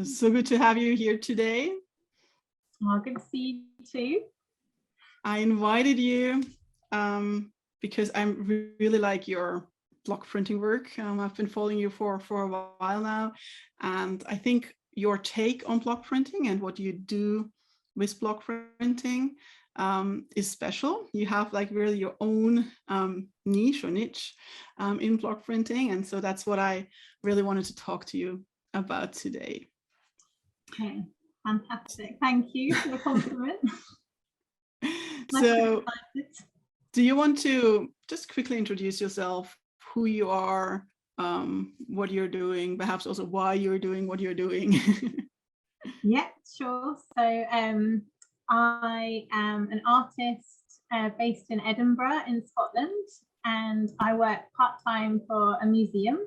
So good to have you here today. Oh, good to see you too. I invited you because I really like your block printing work. I've been following you for a while now, and I think your take on block printing and what you do with block printing is special. You have like really your own niche in block printing, and so that's what I really wanted to talk to you about today. Okay, fantastic. Thank you for the compliment. So, do you want to just quickly introduce yourself, who you are, what you're doing, perhaps also why you're doing what you're doing? Yeah, sure. So I am an artist based in Edinburgh in Scotland, and I work part-time for a museum.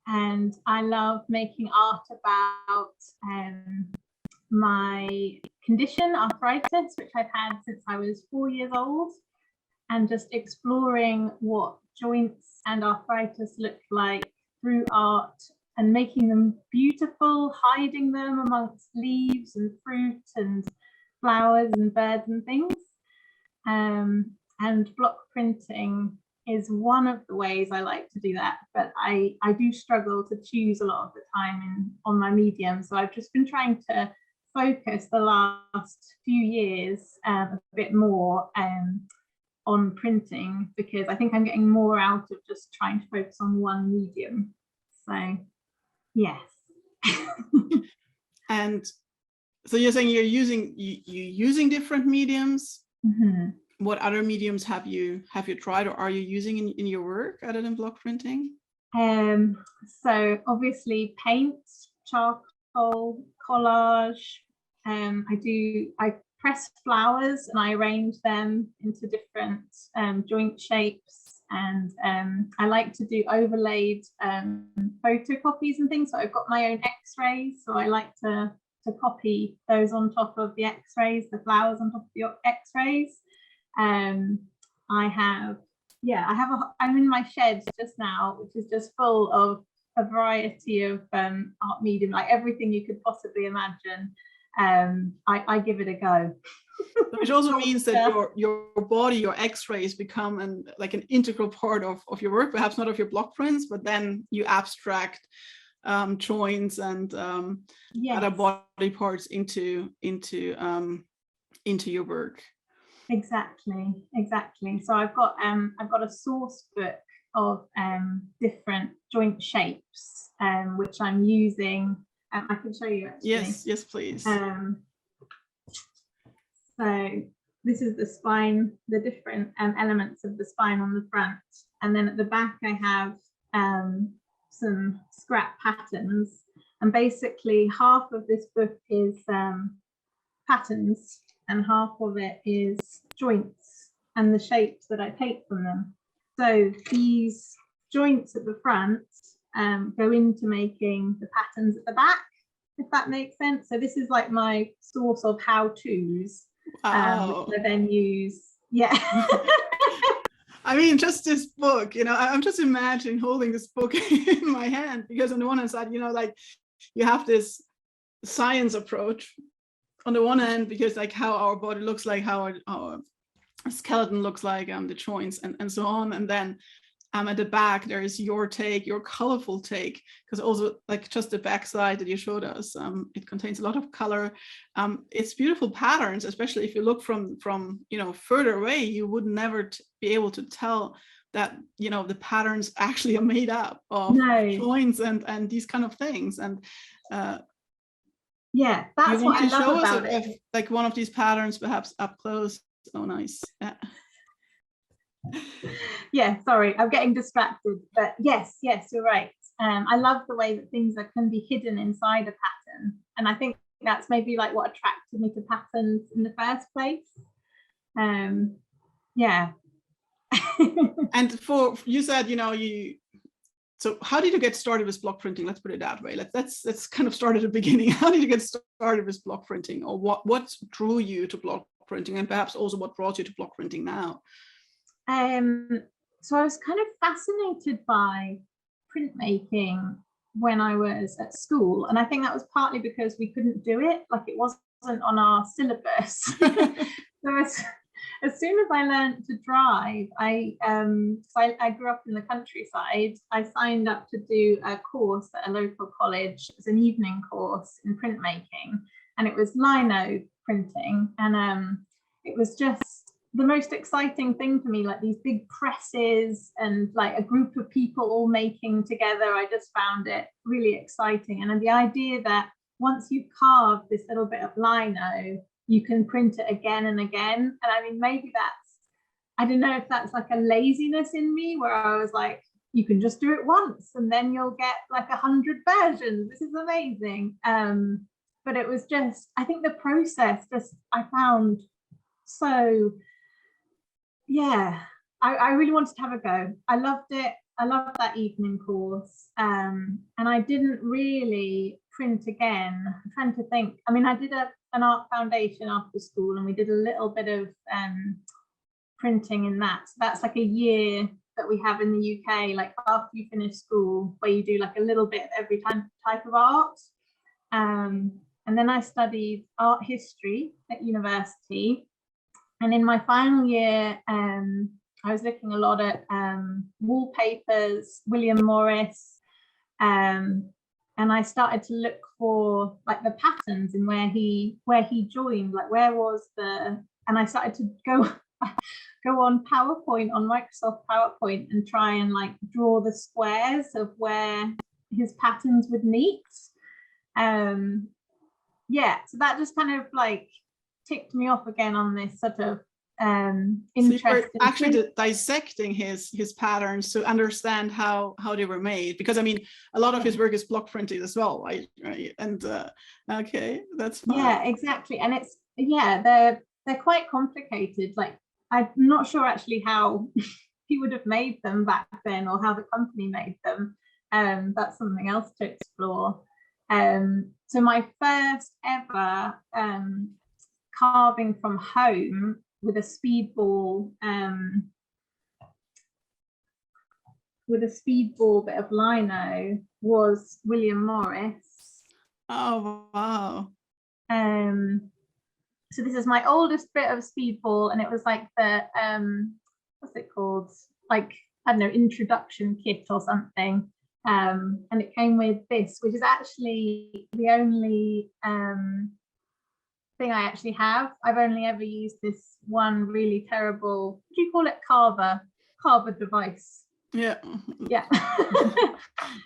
And I love making art about my condition, arthritis, which I've had since I was 4 years old, and just exploring what joints and arthritis look like through art and making them beautiful, hiding them amongst leaves and fruit and flowers and birds and things. And block printing is one of the ways I like to do that, but I do struggle to choose a lot of the time on my medium. So I've just been trying to focus the last few years a bit more on printing, because I think I'm getting more out of just trying to focus on one medium. So yes. And so you're saying you're using different mediums. Mm-hmm. What other mediums have you tried or are you using in your work other than block printing? So obviously paint, charcoal, collage. I press flowers and I arrange them into different joint shapes, and I like to do overlaid photocopies and things. So I've got my own X-rays, so I like to copy those on top of the X-rays, the flowers on top of the X-rays. I'm in my shed just now, which is just full of a variety of art medium, like everything you could possibly imagine. I give it a go. Which also means that your body, your X-rays become an integral part of your work, perhaps not of your block prints, but then you abstract joints and yes, other body parts into your work. Exactly. So I've got a source book of different joint shapes, which I'm using. I can show you actually. Yes, please. So this is the spine, the different elements of the spine on the front, and then at the back I have some scrap patterns, and basically half of this book is patterns and half of it is joints and the shapes that I take from them. So these joints at the front go into making the patterns at the back, if that makes sense. So this is like my source of how-tos, which I then use. Yeah. I mean, just this book, I'm just imagining holding this book in my hand, because on the one hand side, you have this science approach on the one hand, because like how our body looks like, how our skeleton looks like, the joints and so on. And then at the back, there is your take, your colorful take, because also like just the back side that you showed us, it contains a lot of color. It's beautiful patterns, especially if you look from further away, you would never be able to tell that, the patterns actually are made up of joints and these kind of things. And yeah, that's what I love about it. If, like one of these patterns, perhaps up close. Oh, nice. Yeah. Yeah, sorry, I'm getting distracted. But yes, you're right. I love the way that things can be hidden inside a pattern, and I think that's maybe like what attracted me to patterns in the first place. Yeah. And you said, so how did you get started with block printing? Let's put it that way. Let's kind of start at the beginning. How did you get started with block printing, or what drew you to block printing, and perhaps also what brought you to block printing now? So I was kind of fascinated by printmaking when I was at school. And I think that was partly because we couldn't do it, like it wasn't on our syllabus. So as soon as I learned to drive, I grew up in the countryside. I signed up to do a course at a local college. It was an evening course in printmaking, and it was lino printing. And it was just the most exciting thing for me, like these big presses and like a group of people all making together. I just found it really exciting. And then the idea that once you carve this little bit of lino, you can print it again and again. And I mean, maybe that's, I don't know if that's like a laziness in me, where I was like, you can just do it once and then you'll get like 100 versions. This is amazing. But it was just, I think the process just, I found so, yeah, I really wanted to have a go. I loved it. I loved that evening course. And I didn't really print again. I'm trying to think. I mean, I did an art foundation after school, and we did a little bit of printing in that. So that's like a year that we have in the UK, like after you finish school, where you do like a little bit of every type of art. And then I studied art history at university. And in my final year, I was looking a lot at wallpapers, William Morris, and I started to look for like the patterns and where he joined, like where was the, and I started to go on PowerPoint, on Microsoft PowerPoint, and try and like draw the squares of where his patterns would meet. Yeah, so that just kind of like ticked me off again on this sort of interest. So you were actually dissecting his patterns to understand how they were made, because I mean a lot of his work is block printed as well, right? And okay, that's fine. Yeah, exactly. And it's, yeah, they're quite complicated. Like I'm not sure actually how he would have made them back then, or how the company made them. That's something else to explore. So my first ever carving from home with a speedball, bit of lino was William Morris. Oh wow. So this is my oldest bit of speedball, and it was like the what's it called, like I don't know, introduction kit or something. And it came with this, which is actually the only thing I actually have. I've only ever used this one really terrible, what do you call it, carver device. Yeah. Yeah.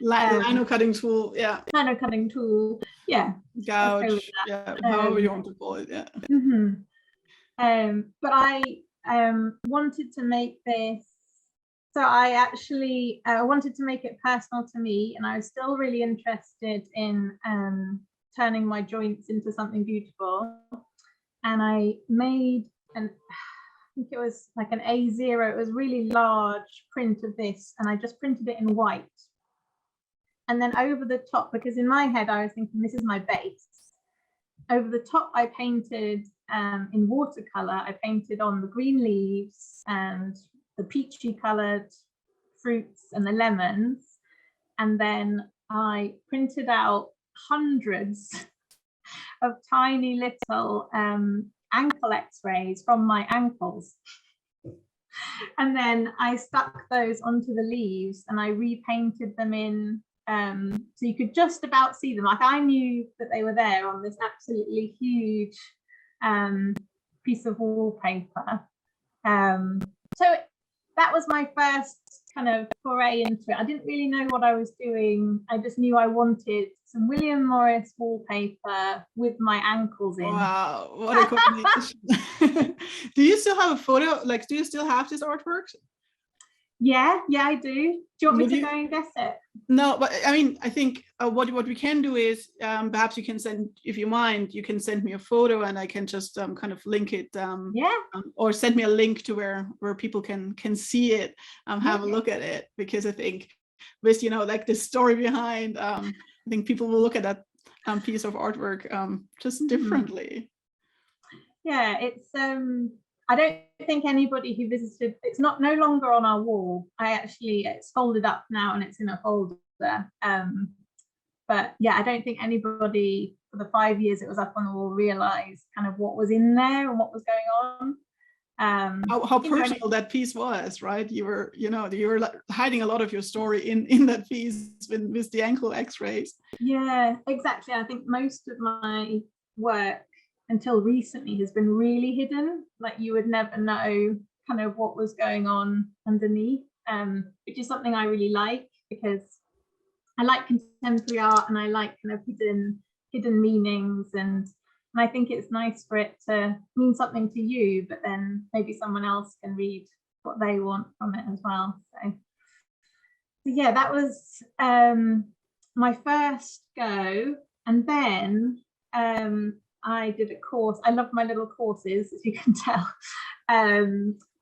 Lino cutting tool. Yeah. Lino cutting tool. Yeah. Gouge. Yeah. However you want to call it. Yeah. But I wanted to make this. So I actually wanted to make it personal to me, and I was still really interested in turning my joints into something beautiful. And I made I think it was like an A0, it was really large print of this, and I just printed it in white. And then over the top, because in my head I was thinking this is my base, over the top I painted in watercolor. I painted on the green leaves and the peachy colored fruits and the lemons, and then I printed out hundreds of tiny little ankle x-rays from my ankles, and then I stuck those onto the leaves and I repainted them in, so you could just about see them, like I knew that they were there on this absolutely huge piece of wallpaper. So that was my first kind of foray into it. I didn't really know what I was doing. I just knew I wanted some William Morris wallpaper with my ankles in. Wow, what a combination. Do you still have a photo? Like, do you still have this artwork? Yeah, I do. Do you want me to go and guess it? No, but I mean, I think what we can do is perhaps you can send, if you mind, you can send me a photo and I can just kind of link it. Or send me a link to where people can see it, have a look at it, because I think with, you know, like the story behind, I think people will look at that piece of artwork just differently. Yeah, it's I don't think anybody who visited, it's no longer on our wall. It's folded up now and it's in a folder. But yeah, I don't think anybody for the 5 years it was up on the wall realized kind of what was in there and what was going on. How personal that piece was, right? You were like hiding a lot of your story in that piece with the ankle x-rays. Yeah, exactly. I think most of my work until recently has been really hidden. Like you would never know kind of what was going on underneath, which is something I really like, because I like contemporary art and I like kind of hidden meanings, and I think it's nice for it to mean something to you, but then maybe someone else can read what they want from it as well. So yeah, that was my first go. And then I did a course. I love my little courses, as you can tell.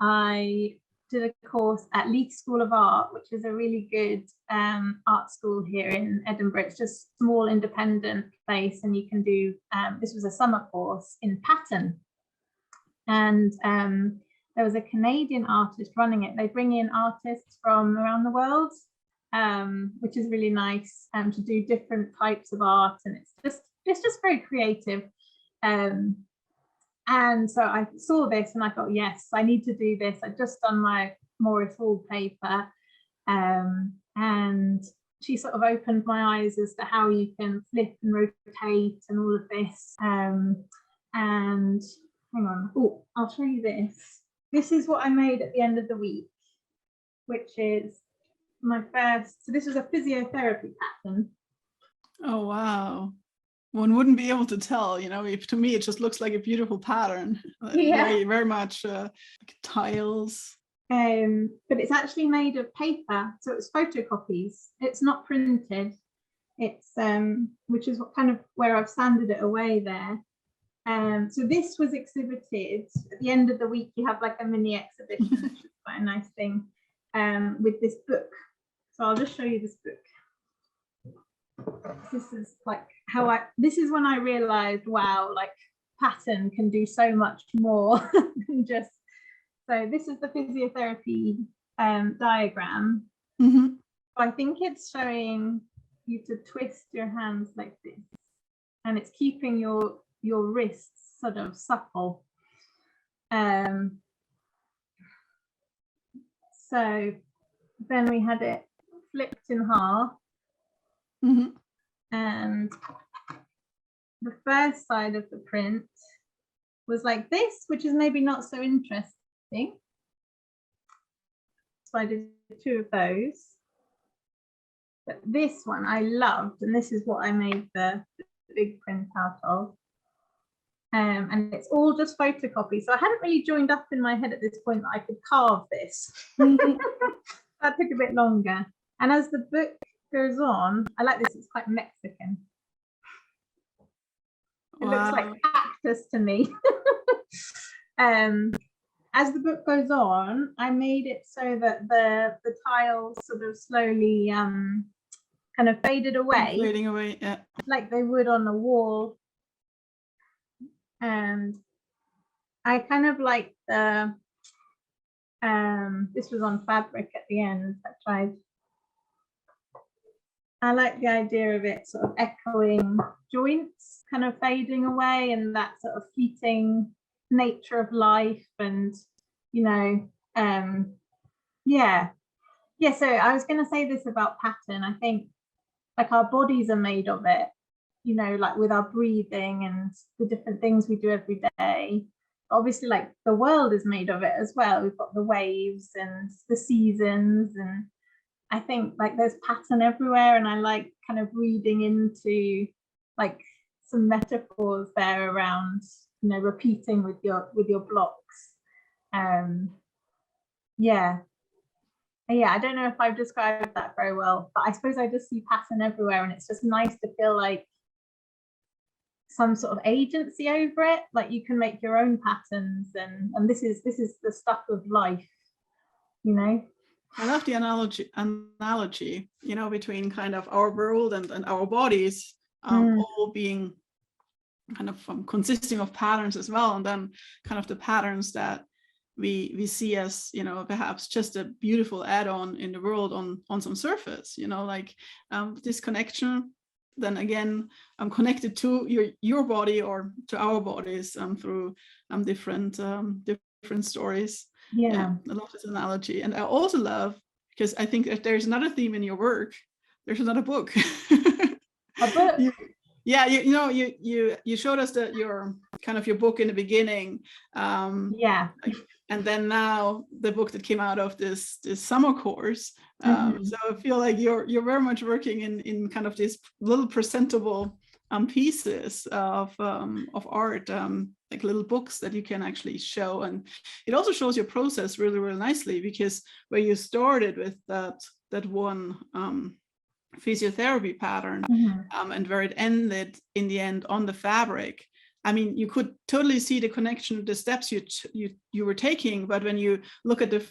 I did a course at Leith School of Art, which is a really good art school here in Edinburgh. It's just a small independent place, and you can do, this was a summer course in pattern. And there was a Canadian artist running it. They bring in artists from around the world, which is really nice, to do different types of art, and it's just very creative. And so I saw this and I thought, yes, I need to do this. I'd just done my Morris wallpaper, and she sort of opened my eyes as to how you can flip and rotate and all of this. And hang on, oh, I'll show you this. This is what I made at the end of the week, which is my first, so this was a physiotherapy pattern. Oh, wow. One wouldn't be able to tell, to me, it just looks like a beautiful pattern. Yeah. Very, very much like tiles. But it's actually made of paper, so it's photocopies. It's not printed. It's which is what kind of where I've sanded it away there. So this was exhibited at the end of the week. You have like a mini exhibition, which is quite a nice thing, with this book. So I'll just show you this book. This is like this is when I realized, wow, like pattern can do so much more than just, so this is the physiotherapy diagram. Mm-hmm. I think it's showing you to twist your hands like this, and it's keeping your wrists sort of supple. So then we had it flipped in half. Mm-hmm. And the first side of the print was like this, which is maybe not so interesting. So I did 2 of those. But this one I loved, and this is what I made the big print out of. And it's all just photocopy. So I hadn't really joined up in my head at this point that I could carve this. That took a bit longer. And as the book goes on, I like this, it's quite Mexican. It looks like cactus to me. As the book goes on, I made it so that the tiles sort of slowly kind of faded away. Fading away, yeah. Like they would on the wall. And I kind of like the, this was on fabric at the end. I like the idea of it sort of echoing joints, kind of fading away, and that sort of fleeting nature of life. And yeah. So I was going to say this about pattern. I think like our bodies are made of it, like with our breathing and the different things we do every day. Obviously, like the world is made of it as well. We've got the waves and the seasons, and I think like there's pattern everywhere, and I like kind of reading into like some metaphors there around, repeating with your blocks. Yeah, I don't know if I've described that very well, but I suppose I just see pattern everywhere, and it's just nice to feel like some sort of agency over it. Like you can make your own patterns, and this is the stuff of life, I love the analogy, between kind of our world and our bodies, all being kind of consisting of patterns as well, and then kind of the patterns that we see as, perhaps just a beautiful add-on in the world on some surface, like this connection then again, I'm connected to your body or to our bodies through different stories. Yeah. I love this analogy. And I also love, because I think that there's another theme in your work, there's another book. A book? You showed us that your book in the beginning. Yeah. And then now the book that came out of this summer course. So I feel like you're very much working in kind of these little presentable pieces of art, like little books that you can actually show. And it also shows your process really, really nicely, because where you started with that one physiotherapy pattern, and where it ended in the end on the fabric. I mean, you could totally see the connection, the steps you were taking, but when you look at the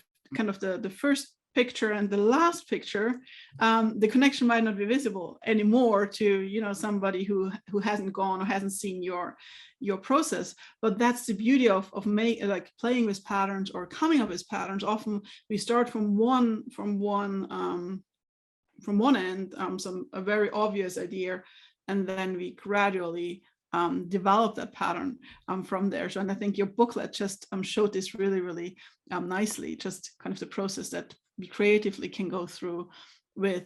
first picture and the last picture, the connection might not be visible anymore to somebody who hasn't gone or hasn't seen your process. But that's the beauty of like playing with patterns or coming up with patterns. Often we start from one end, a very obvious idea, and then we gradually develop that pattern from there. So, and I think your booklet just showed this really, really nicely, just kind of the process that we creatively can go through with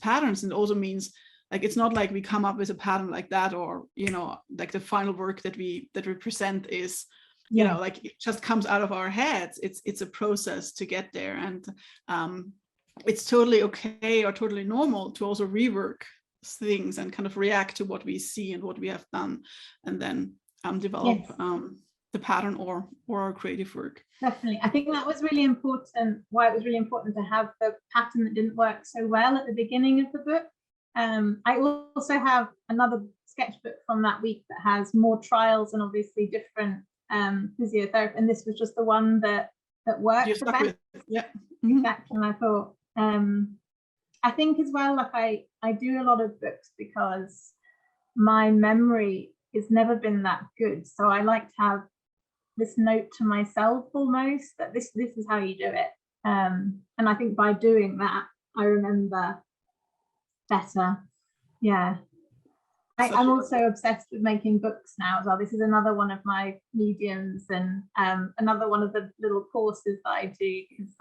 patterns. And it also means, like, it's not like we come up with a pattern like that, or like the final work that we present is like it just comes out of our heads. It's a process to get there, and it's totally okay or totally normal to also rework things and kind of react to what we see and what we have done, and then develop the pattern or our creative work. Definitely. I think that was really important, why it was really important to have the pattern that didn't work so well at the beginning of the book. I also have another sketchbook from that week that has more trials and obviously different physiotherapy, and this was just the one that worked the best. Yeah. Exactly. And I thought, I think as well, like I do a lot of books because my memory has never been that good. So I like to have this note to myself almost that this is how you do it. And I think by doing that, I remember better. Yeah. I'm also obsessed with making books now as well. This is another one of my mediums, and another one of the little courses that I do, because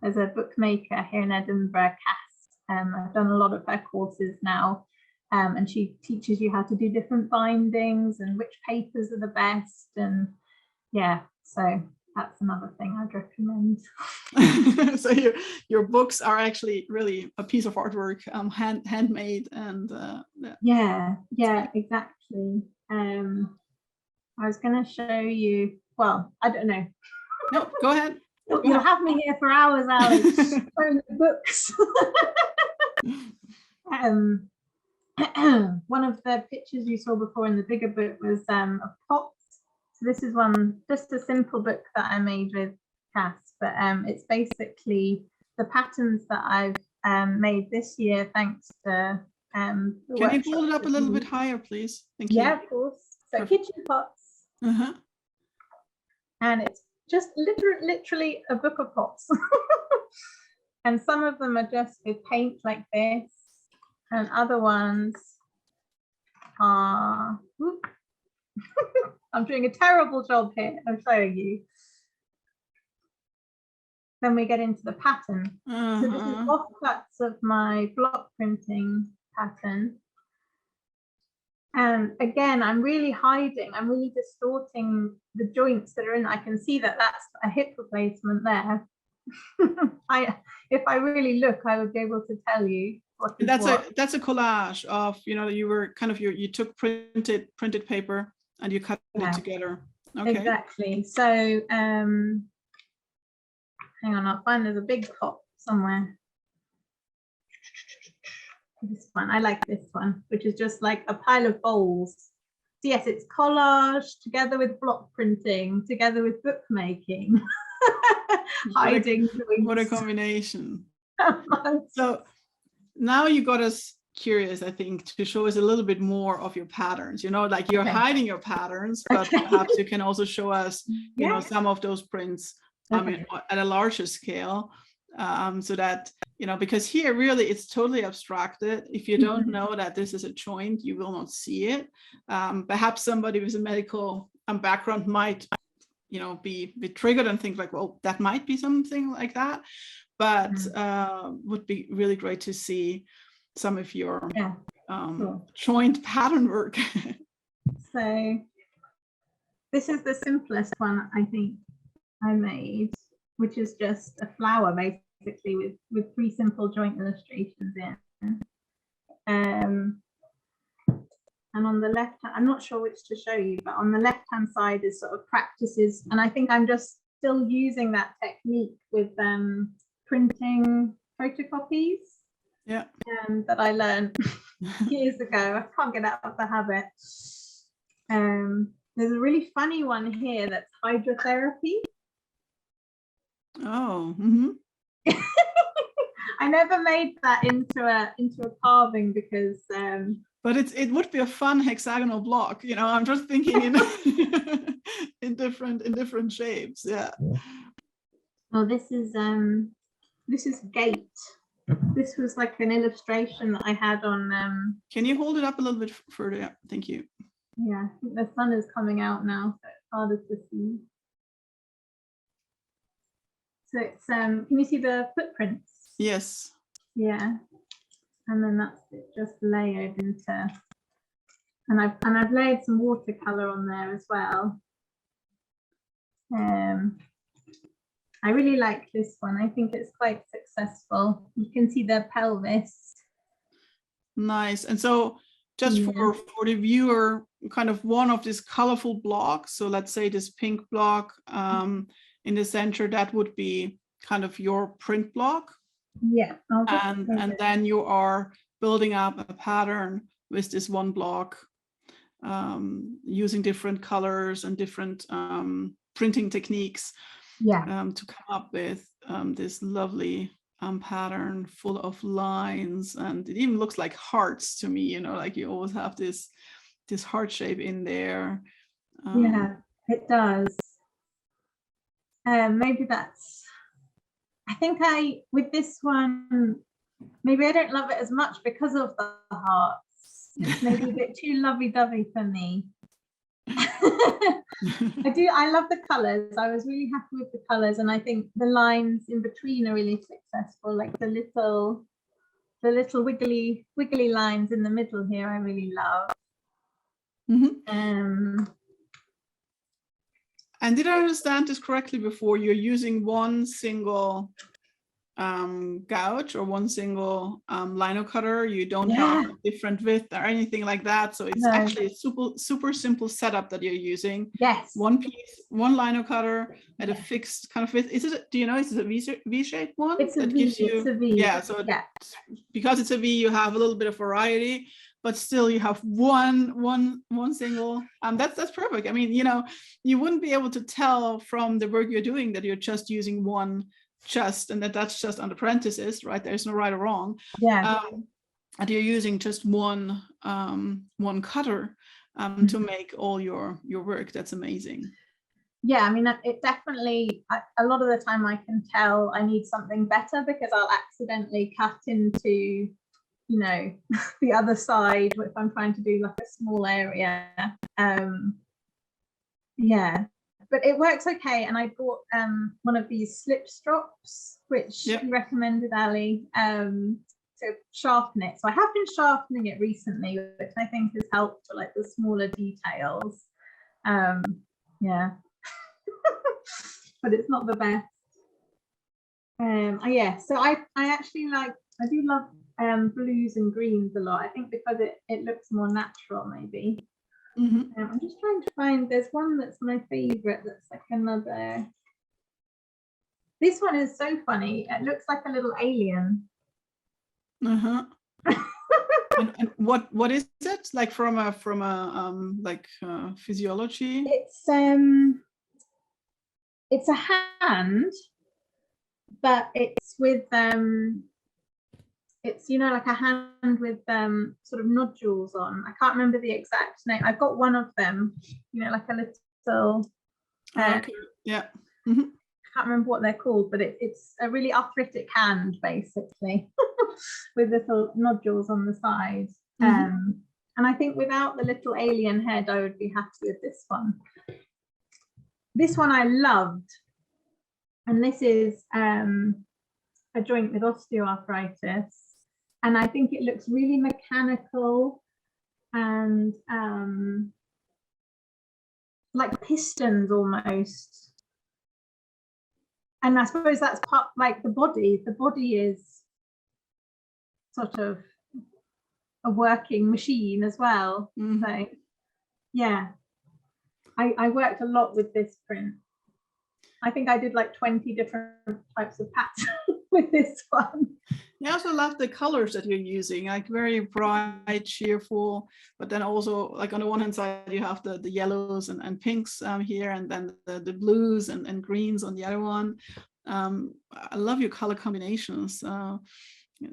there's a bookmaker here in Edinburgh, Cass. I've done a lot of her courses now, and she teaches you how to do different bindings and which papers are the best. And yeah, so that's another thing I'd recommend. So your books are actually really a piece of artwork, handmade, and yeah, exactly. I was going to show you. Well, I don't know. No, go ahead. You'll have me here for hours, Alex, showing the books. One of the pictures you saw before in the bigger book was of pots. So this is one, just a simple book that I made with Cass, but it's basically the patterns that I've made this year thanks to Can you hold it up a little bit higher, please? Thank you. Yeah, of course. So perfect. Kitchen pots. And it's just literally a book of pots. And some of them are just with paint like this, and other ones are I'm doing a terrible job here of showing you. Then we get into the pattern. So this is offcuts of my block printing pattern. And again, I'm really distorting the joints that are in. I can see that that's a hip replacement there. If I really look, I would be able to tell you what. That's a collage of, you were kind of you took printed paper and you cut it together. Okay. Exactly. So hang on, I'll find there's a big pot somewhere. This one, I like this one, which is just like a pile of bowls. So yes, it's collage together with block printing, together with bookmaking. Hiding. What a combination. So now you got us curious, I think, to show us a little bit more of your patterns. Like you're hiding your patterns, but perhaps you can also show us, some of those prints at a larger scale. so that, you know, because here really it's totally abstracted. If you don't know that this is a joint, you will not see it. Perhaps somebody with a medical background might, you know, be triggered and think like, well, that might be something like that. But would be really great to see some of your joint pattern work. So this is the simplest one I think I made, which is just a flower basically with 3 simple joint illustrations in. And on the left, I'm not sure which to show you, but on the left hand side is sort of practices, and I think I'm just still using that technique with printing photocopies that I learned years ago. I can't get out of the habit. There's a really funny one here that's hydrotherapy. Oh. I never made that into a carving because but it would be a fun hexagonal block, you know. I'm just thinking in in different shapes. Yeah. Oh, this is gate. This was like an illustration that I had on Can you hold it up a little bit further? Yeah, thank you. Yeah, I think the sun is coming out now, so it's harder to see. So it's can you see the footprints? Yes. Yeah. And then that's it, just layered into, and I've layered some watercolor on there as well. I really like this one. I think it's quite successful. You can see the pelvis. Nice. And so just for the viewer, kind of one of these colorful blocks. So let's say this pink block in the center, that would be kind of your print block. Yeah. And then you are building up a pattern with this one block, using different colors and different printing techniques to come up with this lovely pattern full of lines. And it even looks like hearts to me, you know, like you always have this heart shape in there. Yeah, it does. Maybe that's, I think with this one, maybe I don't love it as much because of the hearts. It's maybe a bit too lovey-dovey for me. I love the colors. I was really happy with the colors, and I think the lines in between are really successful, like the little wiggly lines in the middle here I really love. And did I understand this correctly before? You're using one single gouge or one single lino cutter. You don't have a different width or anything like that. So it's actually a super simple setup that you're using. Yes. One piece, one lino cutter at a fixed kind of width. Is it? Do you know? Is it a V-shaped one? It's a V. It's a V. Yeah. So because it's a V, you have a little bit of variety, but still you have one single. That's perfect. I mean, you know, you wouldn't be able to tell from the work you're doing that you're just using one and that's just under parentheses, right? There's no right or wrong. And you're using just one cutter to make all your work. That's amazing. Yeah, I mean, it definitely, a lot of the time I can tell I need something better because I'll accidentally cut into, you know, the other side if I'm trying to do like a small area. But it works okay. And I bought one of these slip strops, which you recommended, Ali, to sharpen it. So I have been sharpening it recently, which I think has helped for like the smaller details. But it's not the best. So I actually I do love blues and greens a lot. I think because it looks more natural, maybe. I'm just trying to find, there's one that's my favorite that's like another. This one is so funny. It looks like a little alien. And what is it like from a physiology? It's a hand, but it's with it's, you know, like a hand with sort of nodules on. I can't remember the exact name. I've got one of them, you know, like a little can't remember what they're called, but it's a really arthritic hand basically with little nodules on the side. And I think without the little alien head, I would be happy with this one. This one I loved, and this is a joint with osteoarthritis, and I think it looks really mechanical and like pistons almost. And I suppose that's part, like the body is sort of a working machine as well. So yeah, I worked a lot with this print. I think I did like 20 different types of patterns with this one. I also love the colors that you're using, like very bright, cheerful, but then also like on the one hand side you have the yellows and pinks here, and then the blues and greens on the other one. I love your color combinations.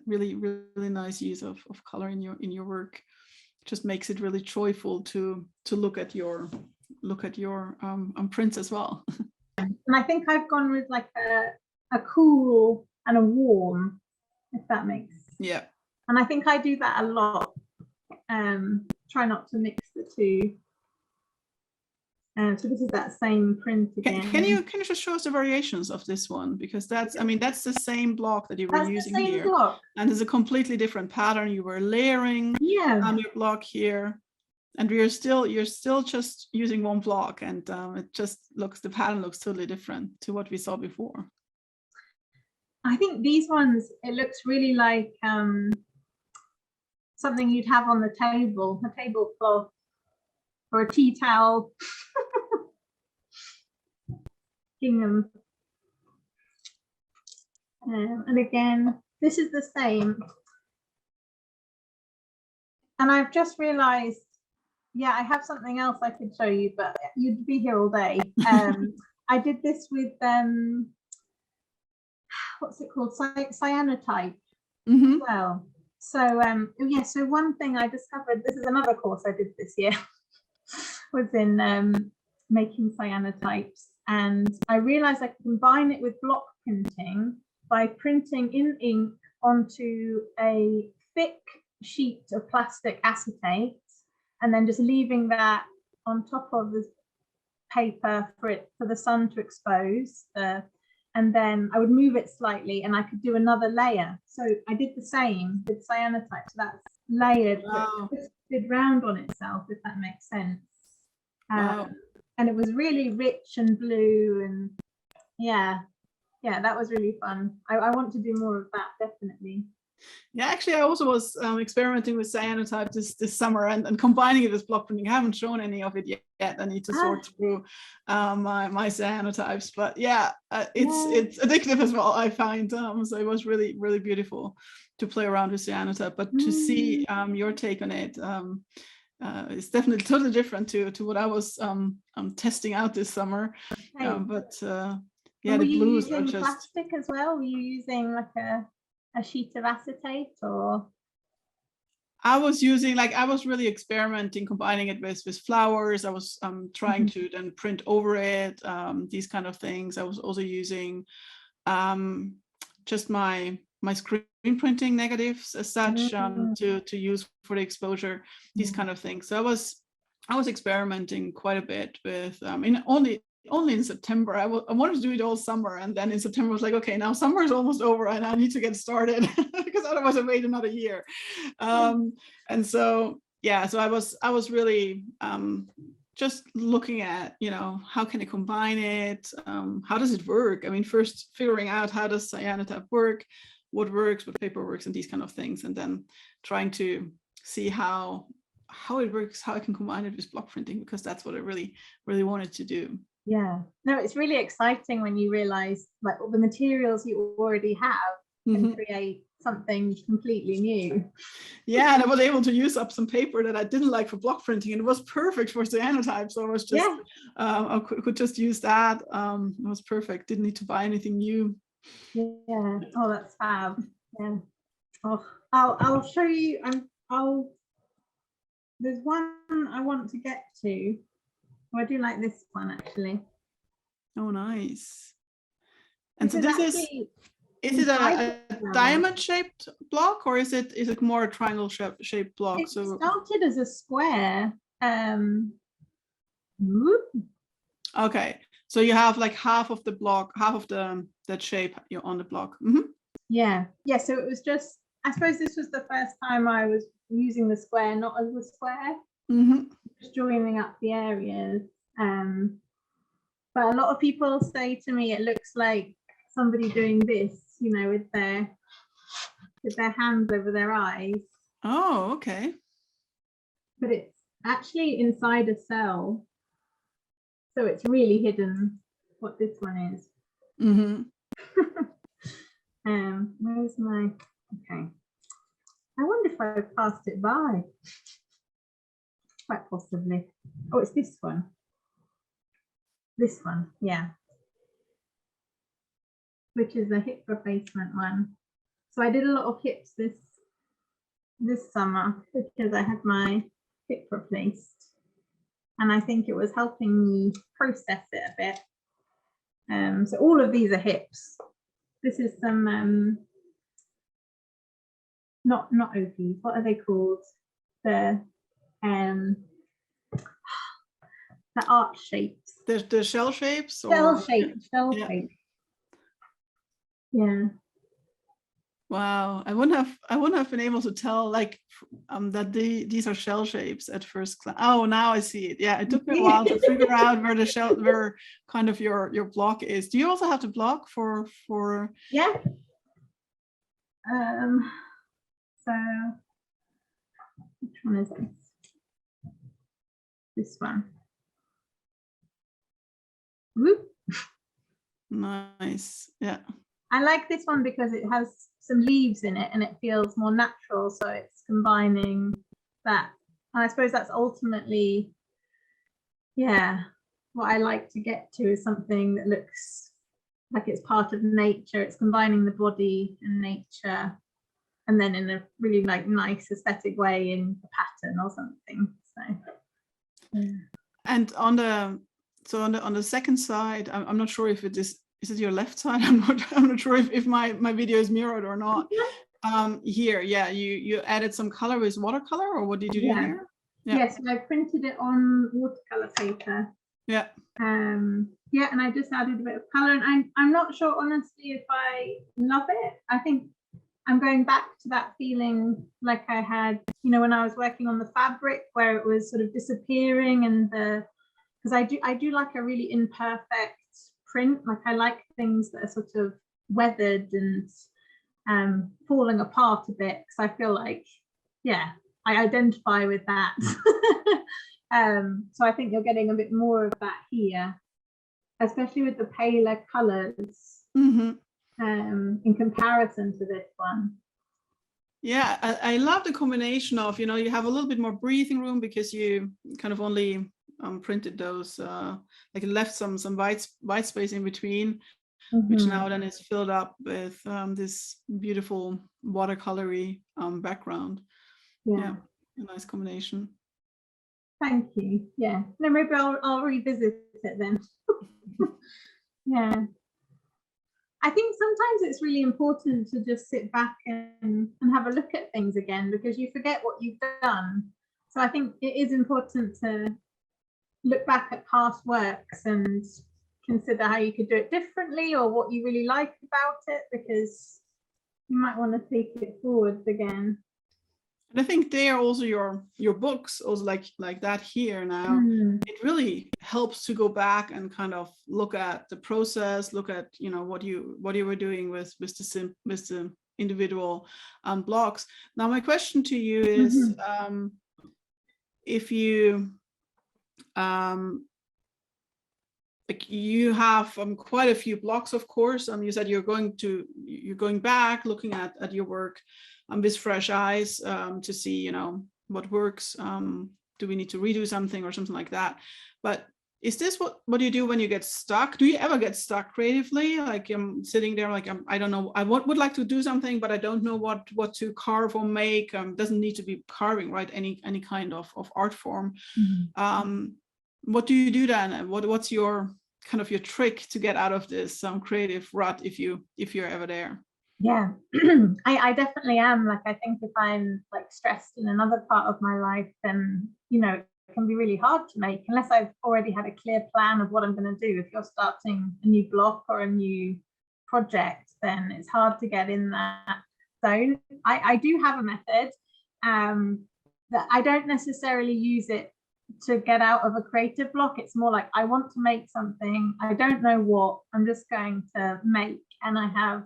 Really nice use of color in your work. Just makes it really joyful to look at your prints as well. And I think I've gone with like a cool and a warm, if that makes. Yeah. And I think I do that a lot. Try not to mix the two. So this is that same print again. Can you just show us the variations of this one? Because that's, I mean, that's the same block that you were using here. Block. And there's a completely different pattern. You were layering on your block here. And you're still just using one block, and it just looks, the pattern looks totally different to what we saw before. I think these ones, it looks really like something you'd have on the table, a tablecloth or a tea towel. Gingham. And again, this is the same. And I've just realized, yeah, I have something else I could show you, but you'd be here all day. I did this with what's it called, cyanotype as well. So yeah, so one thing I discovered, this is another course I did this year, was in making cyanotypes, and I realized I could combine it with block printing by printing in ink onto a thick sheet of plastic acetate, and then just leaving that on top of the paper for the sun to expose. And then I would move it slightly and I could do another layer. So I did the same with cyanotype. So that's layered, but twisted round on itself, if that makes sense. And it was really rich and blue, and yeah, that was really fun. I want to do more of that, definitely. Yeah, actually, I also was experimenting with cyanotype this summer and combining it with block printing. I haven't shown any of it yet. I need to sort through my cyanotypes, but yeah, it's addictive as well, I find. So it was really beautiful to play around with cyanotype, but to see your take on it, it's definitely totally different to what I was testing out this summer. But yeah, the blues are just plastic as well. Were you using like a sheet of acetate, or? I was using, like, I was really experimenting, combining it with flowers. I was trying to then print over it, these kind of things. I was also using just my screen printing negatives as such, to use for the exposure, these kind of things. So I was experimenting quite a bit with only in September. I wanted to do it all summer, and then in September I was like, okay, now summer is almost over and I need to get started because otherwise I wait another year. And so yeah, so I was really just looking at, how can I combine it, how does it work? I mean, first figuring out how does cyanotype work, what works, what paper works, and these kind of things, and then trying to see how it works, how I can combine it with block printing, because that's what I really wanted to do. Yeah, no, it's really exciting when you realize like all the materials you already have can create something completely new. Yeah, and I was able to use up some paper that I didn't like for block printing, and it was perfect for cyanotype. So I was just I could just use that. It was perfect. Didn't need to buy anything new. Yeah. Oh, that's fab. Yeah. Oh, I'll show you. There's one I want to get to. Oh, I do like this one actually. Oh, nice. And so this is it a diamond shaped block, or is it more a triangle shaped block? It started as a square. Okay, so you have like half of the block, half of that shape you're on the block. Mm-hmm. Yeah. So it was just, I suppose this was the first time I was using the square not as a square, just joining up the areas. But a lot of people say to me it looks like somebody doing this, you know, with their hands over their eyes. Oh, okay. But it's actually inside a cell, so it's really hidden what this one is. Where's my, okay, I wonder if I passed it by. Quite possibly. Oh, it's this one. This one, yeah. Which is a hip replacement one. So I did a lot of hips this summer because I had my hip replaced, and I think it was helping me process it a bit. So all of these are hips. This is some not ogies. What are they called? The arch shapes. The shell shapes. Shell shapes. Yeah. Wow, I wouldn't have been able to tell like that these are shell shapes at first glance. Oh, now I see it. Yeah, it took me a while to figure out where kind of your block is. Do you also have the block for? Yeah. So which one is this? This one. Whoop. Nice. Yeah. I like this one because it has some leaves in it and it feels more natural. So it's combining that. And I suppose that's ultimately, yeah, what I like to get to is something that looks like it's part of nature. It's combining the body and nature, and then in a really like nice aesthetic way in the pattern or something. So, yeah. And on the second side, I'm not sure if it is it your left side? I'm not sure if my video is mirrored or not. Here, yeah, you added some color with watercolor, or what did you do here? Yeah. Yes, I printed it on watercolor paper. Yeah. Yeah, and I just added a bit of color, and I'm not sure honestly if I love it. I think I'm going back to that feeling like I had, you know, when I was working on the fabric, where it was sort of disappearing, and because I do like a really imperfect print. Like I like things that are sort of weathered and falling apart a bit, because I feel like, yeah, I identify with that. So I think you're getting a bit more of that here, especially with the paler colors. In comparison to this one. Yeah, I love the combination of, you know, you have a little bit more breathing room because you kind of only printed those, like left some white space in between, which now then is filled up with this beautiful watercolory background. Yeah, a nice combination. Thank you. Yeah, no, maybe I'll revisit it then. Yeah. I think sometimes it's really important to just sit back and have a look at things again, because you forget what you've done. So I think it is important to look back at past works and consider how you could do it differently, or what you really like about it, because you might want to take it forwards again. And I think they are also your books, also like that here now. It really helps to go back and kind of look at the process, look at, you know, what you were doing with the individual blocks. Now my question to you is, if you like, you have quite a few blocks, of course. You said you're going back, looking at your work with fresh eyes, to see, you know, what works. Do we need to redo something or something like that? But is this what you do when you get stuck? Do you ever get stuck creatively? Like I'm sitting there, like I don't know, I would like to do something, but I don't know what to carve or make. Doesn't need to be carving, right? Any kind of art form. What do you do then? What's your kind of your trick to get out of this creative rut if you're ever there? Yeah, I definitely am. Like, I think if I'm like stressed in another part of my life, then, you know, it can be really hard to make unless I've already had a clear plan of what I'm going to do. If you're starting a new block or a new project, then it's hard to get in that zone. I do have a method that I don't necessarily use it to get out of a creative block. It's more like, I want to make something, I don't know what, I'm just going to make. And I have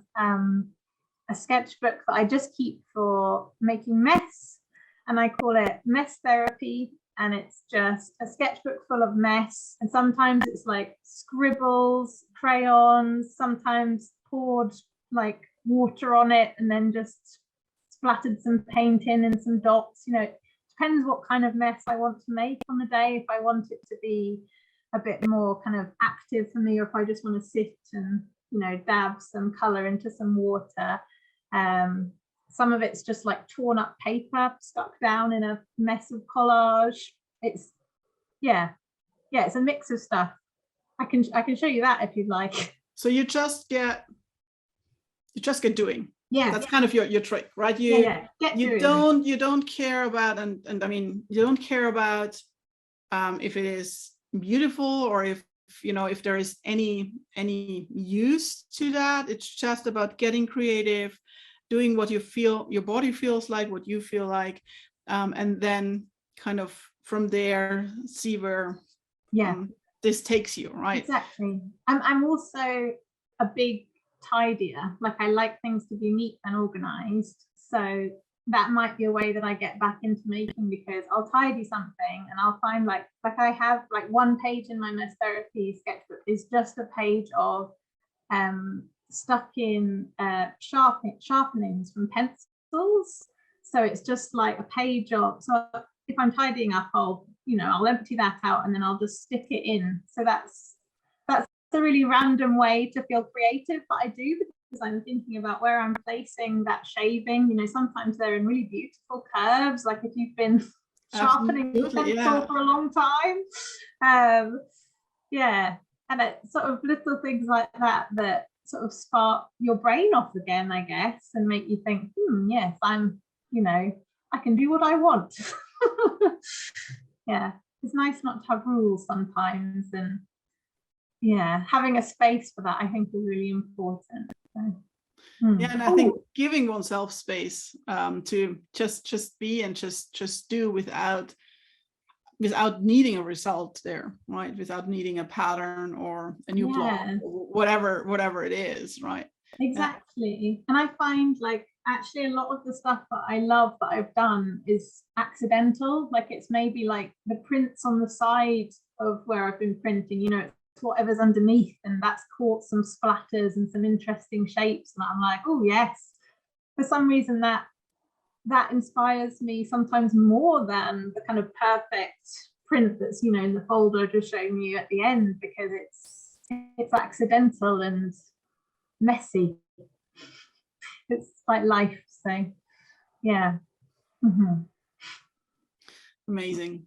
a sketchbook that I just keep for making mess, and I call it mess therapy. And it's just a sketchbook full of mess, and sometimes it's like scribbles, crayons, sometimes poured like water on it and then just splattered some paint in and some dots. You know, it depends what kind of mess I want to make on the day. If I want it to be a bit more kind of active for me, or if I just want to sit and, you know, dab some color into some water. Some of it's just like torn up paper stuck down in a mess of collage. It's it's a mix of stuff. I can show you that if you'd like. So you just get doing. Yeah, that's kind of your trick, right? You don't care about, and I mean, you don't care about if it is beautiful or if, you know, if there is any use to that. It's just about getting creative, doing what you feel your body feels like, what you feel like, and then kind of from there see where this takes you, right? Exactly. I'm also a big tidier. Like, I like things to be neat and organized, so that might be a way that I get back into making, because I'll tidy something and I'll find like I have like one page in my mess therapy sketchbook is just a page of stuck in sharpenings from pencils. So it's just like a page of, so if I'm tidying up, I'll empty that out and then I'll just stick it in. So that's a really random way to feel creative, but I do, because I'm thinking about where I'm placing that shaving. You know, sometimes they're in really beautiful curves, like if you've been sharpening the pencil for a long time. And it's sort of little things like that that sort of spark your brain off again, I guess, and make you think, yes, I'm, you know, I can do what I want. Yeah, it's nice not to have rules sometimes, and having a space for that, I think, is really important. So, yeah, and I think giving oneself space to just be and just do without needing a result there, right? Without needing a pattern or a new block, whatever it is, right? Exactly. And I find, like, actually a lot of the stuff that I love that I've done is accidental. Like, it's maybe like the prints on the side of where I've been printing, you know, it's whatever's underneath, and that's caught some splatters and some interesting shapes, and I'm like, oh yes, for some reason that inspires me sometimes more than the kind of perfect print that's, you know, in the folder just showing you at the end, because it's accidental and messy. It's like life. So Amazing.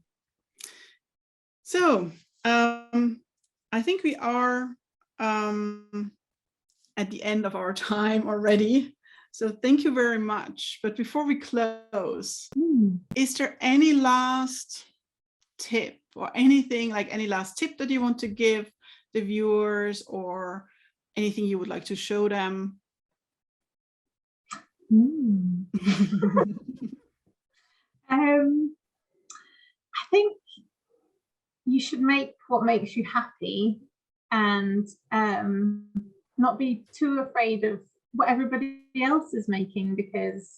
So I think we are at the end of our time already. So thank you very much. But before we close, is there any last tip or anything, like any last tip that you want to give the viewers, or anything you would like to show them? I think you should make what makes you happy, and not be too afraid of what everybody else is making, because,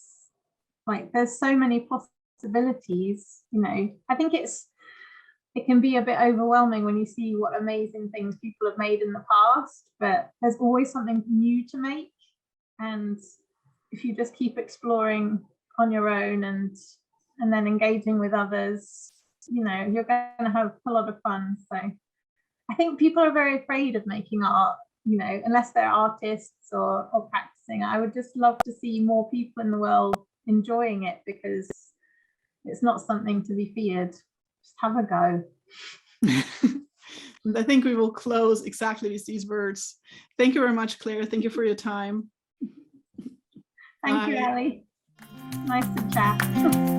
like, there's so many possibilities. You know, I think it can be a bit overwhelming when you see what amazing things people have made in the past, but there's always something new to make. And if you just keep exploring on your own and then engaging with others, you know, you're going to have a lot of fun. So I think people are very afraid of making art, you know, unless they're artists or practicing. I would just love to see more people in the world enjoying it, because it's not something to be feared. Just have a go. And I think we will close exactly with these words. Thank you very much, Claire. Thank you for your time. Thank you, Ellie. Nice to chat.